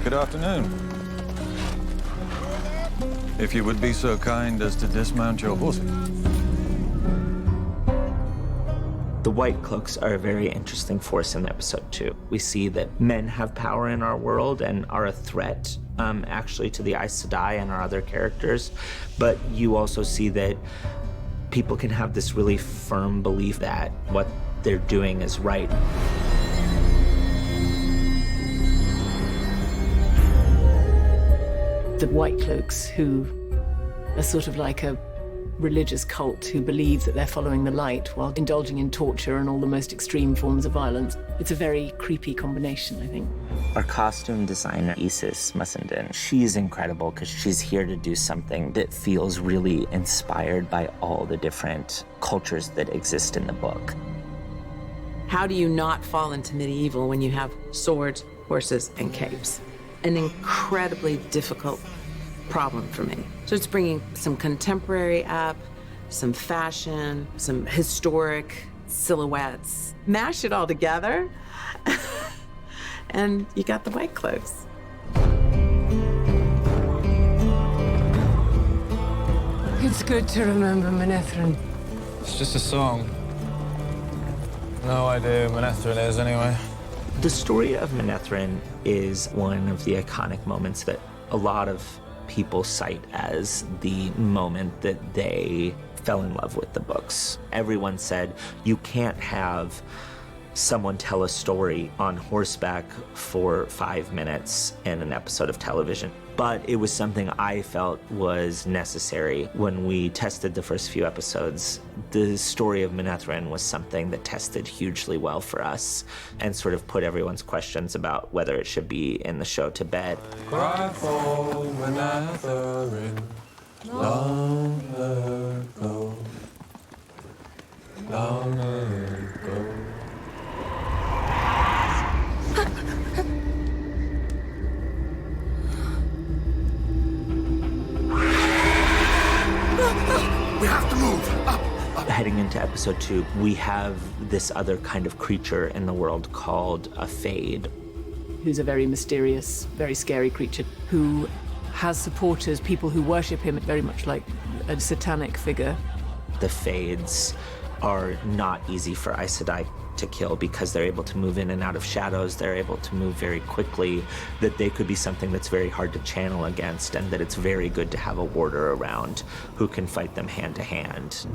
Good afternoon. If you would be so kind as to dismount your horses. The White Cloaks are a very interesting force in episode 2. We see that men have power in our world and are a threat, actually, to the Aes Sedai and our other characters. But you also see that people can have this really firm belief that what they're doing is right. The White Cloaks, who are sort of like a religious cult who believe that they're following the light while indulging in torture and all the most extreme forms of violence. It's a very creepy combination, I think. Our costume designer, Isis Mussenden, she's incredible because she's here to do something that feels really inspired by all the different cultures that exist in the book. How do you not fall into medieval when you have swords, horses, and capes? An incredibly difficult problem for me. So it's bringing some contemporary up, some fashion, some historic silhouettes. Mash it all together, and you got the White Cloaks. It's good to remember Manetheren. It's just a song. No idea who Manetheren is, anyway. The story of Manetheren is one of the iconic moments that a lot of people cite as the moment that they fell in love with the books. Everyone said, you can't have someone tell a story on horseback for 5 minutes in an episode of television. But it was something I felt was necessary. When we tested the first few episodes, the story of Manetheren was something that tested hugely well for us and sort of put everyone's questions about whether it should be in the show to bed. Cry for Manetheren, long ago, long ago. We have to move! Up! Heading into episode 2, we have this other kind of creature in the world called a Fade. Who's a very mysterious, very scary creature who has supporters, people who worship him, very much like a satanic figure. The Fades are not easy for Aes Sedai to kill because they're able to move in and out of shadows, they're able to move very quickly, that they could be something that's very hard to channel against, and that it's very good to have a warder around who can fight them hand to hand.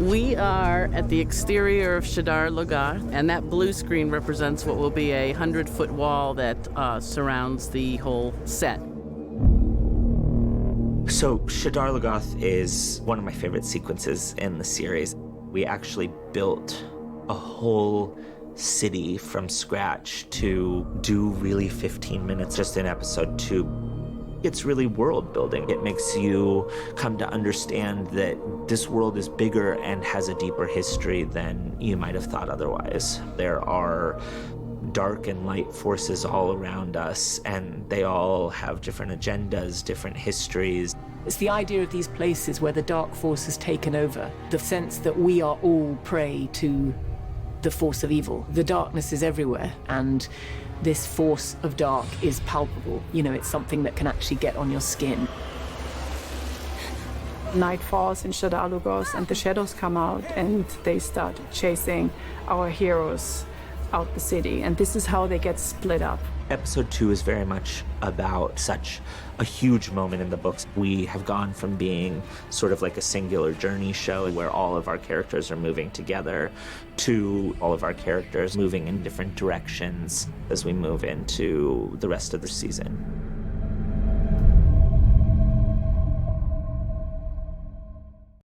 We are at the exterior of Shadar Logoth, and that blue screen represents what will be a 100-foot wall that surrounds the whole set. So Shadar Logoth is one of my favorite sequences in the series. We actually built a whole city from scratch to do really 15 minutes just in episode 2. It's really world building. It makes you come to understand that this world is bigger and has a deeper history than you might have thought otherwise. There are dark and light forces all around us, and they all have different agendas, different histories. It's the idea of these places where the dark force has taken over, the sense that we are all prey to the force of evil. The darkness is everywhere, and this force of dark is palpable. You know, it's something that can actually get on your skin. Night falls in Shadar Logoth, and the shadows come out, and they start chasing our heroes out the city, and this is how they get split up. Episode 2 is very much about such a huge moment in the books. We have gone from being sort of like a singular journey show where all of our characters are moving together to all of our characters moving in different directions as we move into the rest of the season.